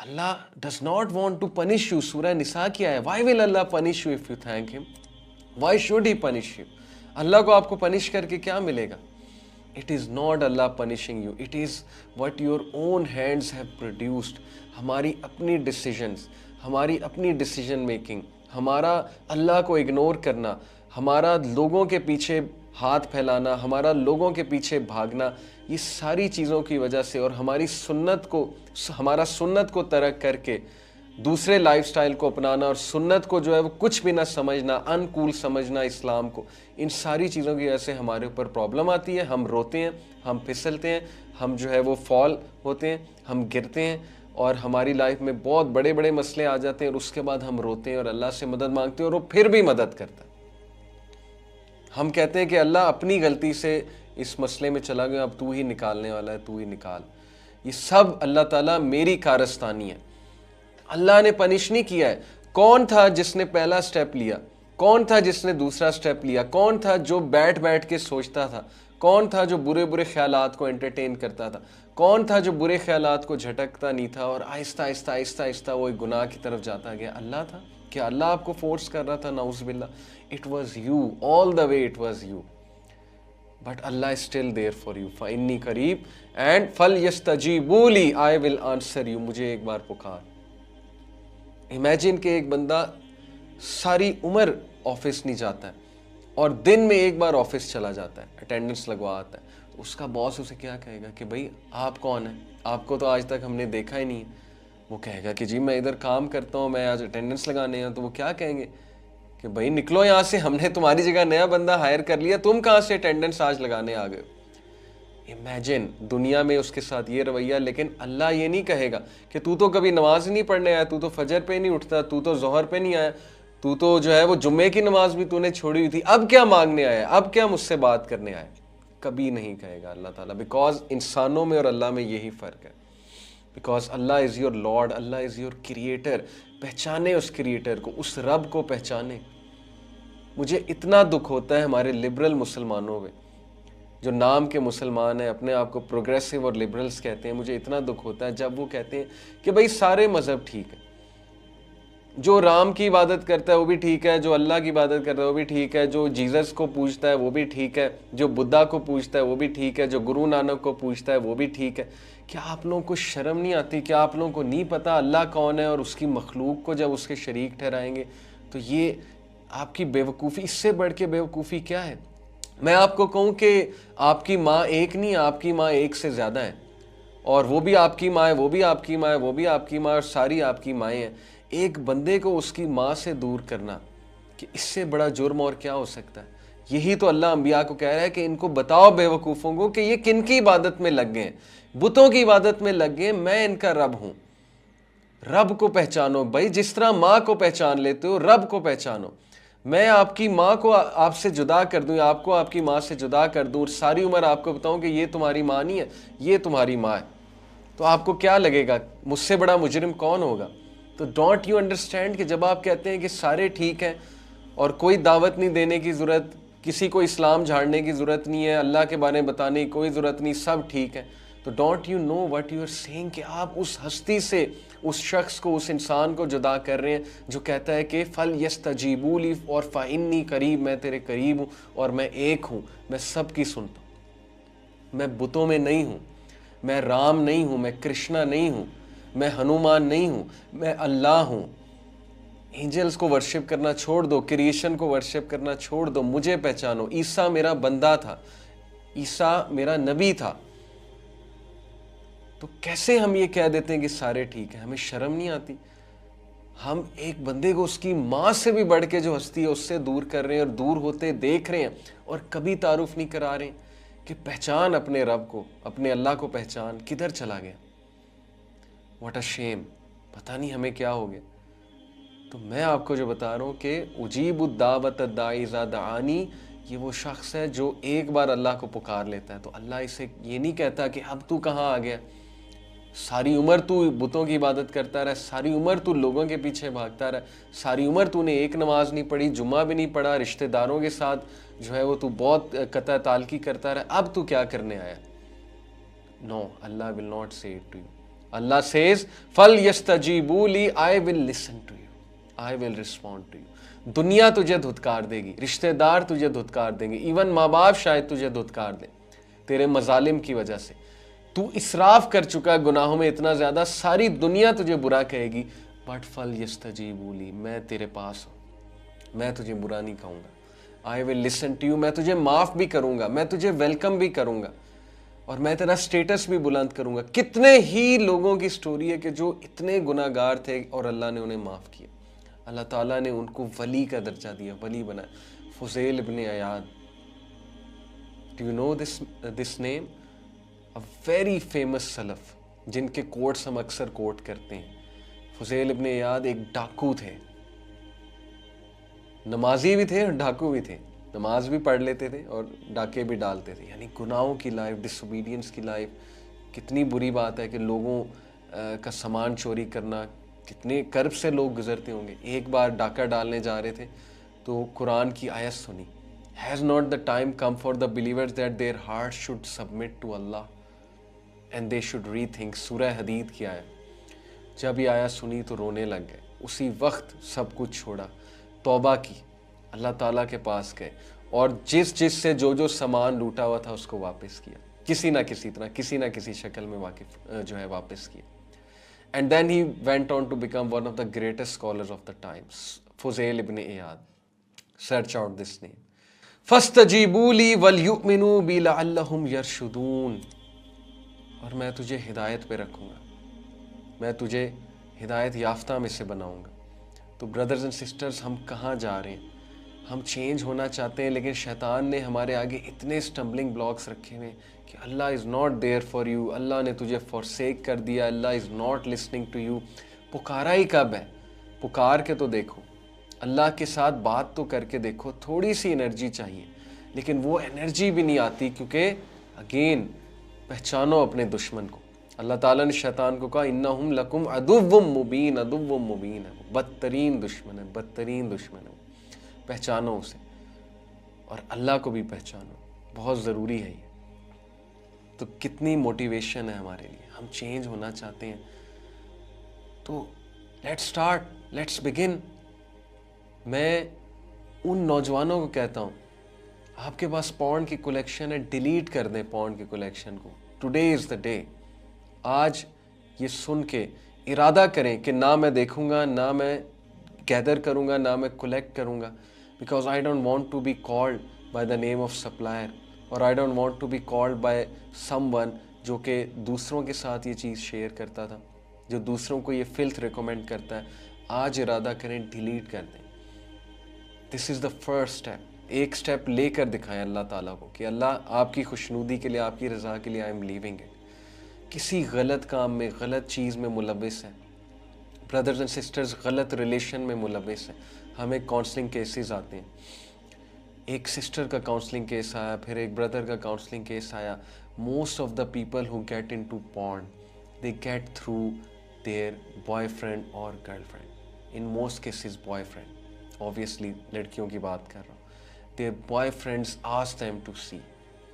Allah does not want to punish you. सूरह निसा की है, why will Allah punish you if you thank him, why should he punish you. अल्लाह को आपको पनिश करके क्या मिलेगा? It is not Allah punishing you, it is what your own hands have produced. हमारी अपनी डिसीजंस, हमारी अपनी डिसीजन मेकिंग, हमारा अल्लाह को इग्नोर करना, हमारा लोगों के पीछे हाथ फैलाना, हमारा लोगों के पीछे भागना, ये सारी चीज़ों की वजह से, और हमारी सुन्नत को, हमारा सुन्नत को तर्क करके दूसरे लाइफस्टाइल को अपनाना, और सुन्नत को जो है वो कुछ भी ना समझना, अनकूल समझना इस्लाम को, इन सारी चीज़ों की वजह से हमारे ऊपर प्रॉब्लम आती है। हम रोते हैं, हम फिसलते हैं, हम जो है वो फॉल होते हैं, हम गिरते हैं, और हमारी लाइफ में बहुत बड़े बड़े मसले आ जाते हैं, और उसके बाद हम रोते हैं और अल्लाह से मदद मांगते हैं, और वो फिर भी मदद करता है। हम कहते हैं कि अल्लाह अपनी गलती से इस मसले में चला गया, अब तू ही निकालने वाला है, तू ही निकाल। ये सब अल्लाह ताला मेरी कारस्तानी है। अल्लाह ने पनिश नहीं किया है। कौन था जिसने पहला स्टेप लिया? कौन था जिसने दूसरा स्टेप लिया? कौन था जो बैठ बैठ के सोचता था? कौन था जो बुरे बुरे ख्यालात को एंटरटेन करता था? कौन था जो बुरे ख्यालात को झटकता नहीं था और आहिस्ता आहिस्ता आहिस्ता आहिस्ता वो एक गुनाह की तरफ जाता गया? अल्लाह था। क्या अल्लाह आपको फोर्स कर रहा था? नाउज़ुबिल्लाह, it was you, all the way it was you. But Allah is still there for you. फ़इन्नी करीब एंड फल यस्तजीबूली, आई विल आंसर यू। मुझे एक बार पुकार। इमेजिन कि एक बंदा सारी उम्र ऑफिस नहीं जाता है और दिन में एक बार ऑफिस चला जाता है, अटेंडेंस लगवा आता है, तो उसका बॉस उसे क्या कहेगा कि भाई आप कौन है, आपको तो आज तक हमने देखा ही नहीं है। वो कहेगा कि जी मैं इधर काम करता हूँ, मैं आज अटेंडेंस लगाने आया। तो वो क्या कहेंगे कि भाई निकलो यहाँ से, हमने तुम्हारी जगह नया बंदा हायर कर लिया, तुम कहाँ से अटेंडेंस आज लगाने आ गए हो। इमेजिन दुनिया में उसके साथ ये रवैया। लेकिन अल्लाह ये नहीं कहेगा कि तू तो कभी नमाज नहीं पढ़ने आया, तू तो फजर पे नहीं उठता, तू तो जोहर पे नहीं आया, तू तो जो है वो जुम्मे की नमाज भी तूने छोड़ी हुई थी, अब क्या मांगने आया, अब क्या मुझसे बात करने आया। कभी नहीं कहेगा अल्लाह ताला, बिकॉज इंसानों में और अल्लाह में यही फ़र्क है। Because Allah is your Lord, Allah is your creator. पहचाने उस क्रिएटर को, उस रब को पहचाने। मुझे इतना दुख होता है हमारे लिबरल मुसलमानों में, जो नाम के मुसलमान हैं, अपने आप को प्रोग्रेसिव और लिबरल्स कहते हैं। मुझे इतना दुख होता है जब वो कहते हैं कि भाई सारे मज़हब ठीक है, जो राम की इबादत करता है वो भी ठीक है, जो अल्लाह की इबादत करता है वो भी ठीक है, जो जीसस को पूजता है वो भी ठीक है, जो बुद्धा को पूजता है वो भी ठीक है, जो गुरु नानक को पूजता है वो भी ठीक है। क्या आप लोगों को शर्म नहीं आती? क्या आप लोगों को नहीं पता अल्लाह कौन है? और उसकी मखलूक को जब उसके शरीक ठहराएंगे तो ये आपकी बेवकूफ़ी, इससे बढ़ के बेवकूफ़ी क्या है? मैं आपको कहूँ कि आपकी माँ एक नहीं, आपकी माँ एक से ज़्यादा है, और वो भी आपकी माँ है, वो भी आपकी माँ है, वो भी आपकी माँ है, और सारी आपकी माएँ हैं। एक बंदे को उसकी माँ से दूर करना, कि इससे बड़ा जुर्म और क्या हो सकता है? यही तो अल्लाह अंबिया को कह रहा है कि इनको बताओ बेवकूफ़ों को कि ये किन की इबादत में लग गए? बुतों की इबादत में लग गए। मैं इनका रब हूँ। रब को पहचानो भाई, जिस तरह माँ को पहचान लेते हो, रब को पहचानो। मैं आपकी माँ को आपसे जुदा कर दूँ, आपको आपकी माँ से जुदा कर दूँ, और सारी उम्र आपको बताऊँ कि ये तुम्हारी माँ नहीं है, ये तुम्हारी माँ है, तो आपको क्या लगेगा? मुझसे बड़ा मुजरिम कौन होगा? तो डोंट यू अंडरस्टैंड कि जब आप कहते हैं कि सारे ठीक हैं और कोई दावत नहीं देने की ज़रूरत, किसी को इस्लाम झाड़ने की ज़रूरत नहीं है, अल्लाह के बारे में बताने की कोई ज़रूरत नहीं, सब ठीक है, तो don't you know what you are saying कि आप उस हस्ती से, उस शख्स को, उस इंसान को जुदा कर रहे हैं जो कहता है कि फल यस्तजीबूली और फ़इन्नी करीब, मैं तेरे करीब हूँ और मैं एक हूँ, मैं सब की सुनता हूँ। मैं बुतों में नहीं हूँ, मैं राम नहीं हूँ, मैं कृष्णा नहीं हूँ, मैं हनुमान नहीं हूँ, मैं अल्लाह हूँ। एंजल्स को वर्शिप करना छोड़ दो, क्रिएशन को वर्शिप करना छोड़ दो, मुझे पहचानो। ईसा मेरा बंदा था, ईसा मेरा नबी था। तो कैसे हम ये कह देते हैं कि सारे ठीक है? हमें शर्म नहीं आती? हम एक बंदे को उसकी माँ से भी बढ़ के जो हस्ती है उससे दूर कर रहे हैं, और दूर होते देख रहे हैं, और कभी तारुफ नहीं करा रहे कि पहचान अपने रब को, अपने अल्लाह को पहचान। किधर चला गया? What a shame. पता नहीं हमें क्या हो गया। तो मैं आपको जो बता रहा हूँ कि उजीबुद्दावत दाई इज़ा दानी, ये वो शख्स है जो एक बार अल्लाह को पुकार लेता है, तो अल्लाह इसे ये नहीं कहता कि अब तू कहाँ आ गया, सारी उम्र तू बुतों की इबादत करता रहा, सारी उम्र तू लोगों के पीछे भागता रहा, सारी उम्र तूने एक नमाज नहीं पढ़ी, जुम्मा भी नहीं पढ़ा, रिश्तेदारों के साथ जो है वो तू बहुत कता ताल्की करता रहा, अब तू क्या करने आया? No, Allah will not say it to you. Allah says, फल यस्तजीबू ली, I will listen to you, I will respond to you. दुनिया तुझे धुतकार देगी, रिश्तेदार तुझे धुतकार देंगे, इवन माँ बाप शायद तुझे धुतकार दें तेरे मजालिम की वजह से। तू इसराफ कर चुका है गुनाहों में इतना ज्यादा, सारी दुनिया तुझे बुरा कहेगी, बट फल यस्तजीबू ली, मैं तेरे पास हूं, मैं तुझे बुरा नहीं कहूंगा। I will listen to you, मैं तुझे माफ भी करूंगा, मैं तुझे वेलकम भी करूंगा, और मैं तेरा स्टेटस भी बुलंद करूंगा। कितने ही लोगों की स्टोरी है कि जो इतने गुनाहगार थे और अल्लाह ने उन्हें माफ किया, अल्लाह ताला ने उनको वली का दर्जा दिया, वली बनाया। Fuzail ibn Ayad, do you know this name? A very famous सलफ जिनके कोट्स हम अक्सर कोट करते हैं। फुज़ैल इब्न अयाद एक डाकू थे, नमाजी भी थे और डाकू भी थे, नमाज भी पढ़ लेते थे और डाके भी डालते थे। यानी गुनाहों की लाइफ, डिसोबीडियंस की लाइफ। कितनी बुरी बात है कि लोगों का सामान चोरी करना, कितने कर्ब से लोग गुजरते होंगे। एक बार डाका डालने जा रहे थे तो कुरान की आयत सुनी, has not the time come for the believers that their heart should submit to Allah and they should rethink. सूरह हदीद की आयत, जब ये आयत सुनी तो रोने लग गए। उसी वक्त सब कुछ छोड़ा, तौबा की, अल्लाह ताला के पास गए और जिस से जो सामान लूटा हुआ था उसको वापस किया, किसी ना किसी तरह, किसी ना किसी शक्ल में वापस किया। And then he went on to become one of the greatest scholars of the times, Fuzail ibn Ayad. Search out this name. फस्तजीबू ली वल युमिनू बी लअल्लहुम यरशुदून, और मैं तुझे हिदायत पे रखूंगा, मैं तुझे हिदायत याफ्ता में से बनाऊंगा। तो ब्रदर्स एंड सिस्टर्स, हम कहाँ जा रहे हैं? हम चेंज होना चाहते हैं, लेकिन शैतान ने हमारे आगे इतने स्टम्बलिंग ब्लॉक्स रखे हुए कि Allah is not there for you, अल्लाह ने तुझे फॉरसेक कर दिया, Allah is not listening to you. पुकारा ही कब है? पुकार के तो देखो, अल्लाह के साथ बात तो करके देखो। थोड़ी सी एनर्जी चाहिए, लेकिन वो एनर्जी भी नहीं आती, क्योंकि अगेन पहचानो अपने दुश्मन को। अल्लाह ताला ने शैतान को कहा, इन्नहुम लकुम अदुव्वुम मुबीन, अदुव्वुम मुबीन है, बदतरीन दुश्मन है, बदतरीन दुश्मन है। पहचानो उसे और अल्लाह को भी पहचानो, बहुत ज़रूरी है ये। तो कितनी मोटिवेशन है हमारे लिए, हम चेंज होना चाहते हैं तो लेट्स स्टार्ट, लेट्स बिगिन। मैं उन नौजवानों को कहता हूँ, आपके पास पॉर्न की कलेक्शन है, डिलीट कर दें पॉर्न की कलेक्शन को। Today is the day. आज ये सुन के इरादा करें कि ना मैं देखूंगा, ना मैं गैदर करूंगा, ना मैं कलेक्ट करूंगा, because I don't want to be called by the name of supplier, और I don't want to be called by someone जो कि दूसरों के साथ ये चीज़ शेयर करता था, जो दूसरों को ये फिल्थ रिकमेंड करता है। आज इरादा करें, डिलीट कर दें। This is the first step. एक स्टेप लेकर दिखाएं अल्लाह ताला को कि अल्लाह आपकी खुशनुदी के लिए, आपकी रज़ा के लिए आई एम लीविंग इट। किसी गलत काम में, गलत चीज़ में मुलविस है, ब्रदर्स एंड सिस्टर्स गलत रिलेशन में मुलविस है। हमें काउंसलिंग केसेस आते हैं, एक सिस्टर का काउंसलिंग केस आया, फिर एक ब्रदर का काउंसलिंग केस आया। Most of the people who get into porn, they get through their boyfriend और girlfriend, in most cases boyfriend, obviously लड़कियों की बात कर रहा हूँ। Their boyfriends ask them to see,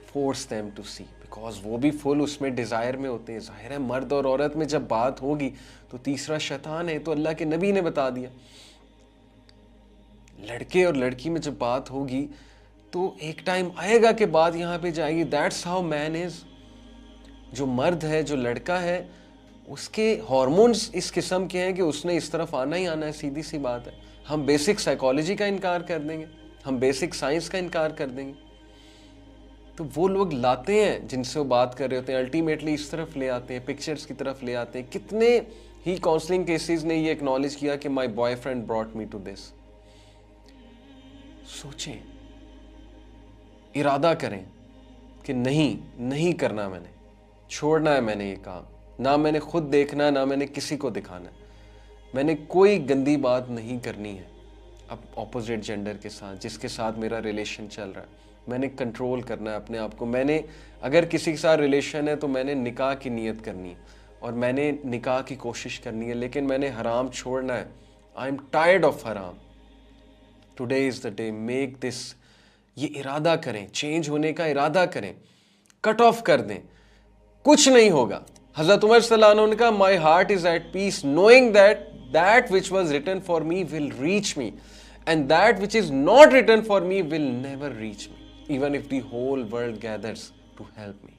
force them to see, because वो भी फुल उसमें डिज़ायर में होते हैं। ज़ाहिर है मर्द और औरत में जब बात होगी तो तीसरा शैतान है, तो अल्लाह के नबी ने बता दिया। लड़के और लड़की में जब बात होगी तो एक टाइम आएगा कि बात यहाँ पे जाएगी। That's how man is. जो मर्द है, जो लड़का है, उसके हार्मोन्स इस किस्म के हैं कि उसने इस तरफ आना ही आना है, सीधी सी बात है। हम बेसिक साइकोलॉजी का इनकार कर देंगे, हम बेसिक साइंस का इनकार कर देंगे, तो वो लोग लाते हैं जिनसे वो बात कर रहे होते हैं, अल्टीमेटली इस तरफ ले आते हैं, पिक्चर्स की तरफ ले आते हैं। कितने ही काउंसलिंग केसेस ने ये एक्नॉलेज किया कि my boyfriend brought me to this. सोचें, इरादा करें कि नहीं करना, मैंने छोड़ना है, मैंने ये काम, ना मैंने खुद देखना है, ना मैंने किसी को दिखाना है। मैंने कोई गंदी बात नहीं करनी है अब ऑपोजिट जेंडर के साथ, जिसके साथ मेरा रिलेशन चल रहा है। मैंने कंट्रोल करना है अपने आप को। मैंने अगर किसी के साथ रिलेशन है तो मैंने निकाह की नीयत करनी है और मैंने निकाह की कोशिश करनी है, लेकिन मैंने हराम छोड़ना है। आई एम टायर्ड ऑफ हराम। Today is the day, make this. ये इरादा करें, चेंज होने का इरादा करें, कट ऑफ कर दें। कुछ नहीं होगा, हजरत उमर सल्लल्लाहु अलैहि वसल्लम ने कहा, my heart is at peace knowing that that which was written for me will reach me and that which is not written for me will never reach me even if the whole world gathers to help me.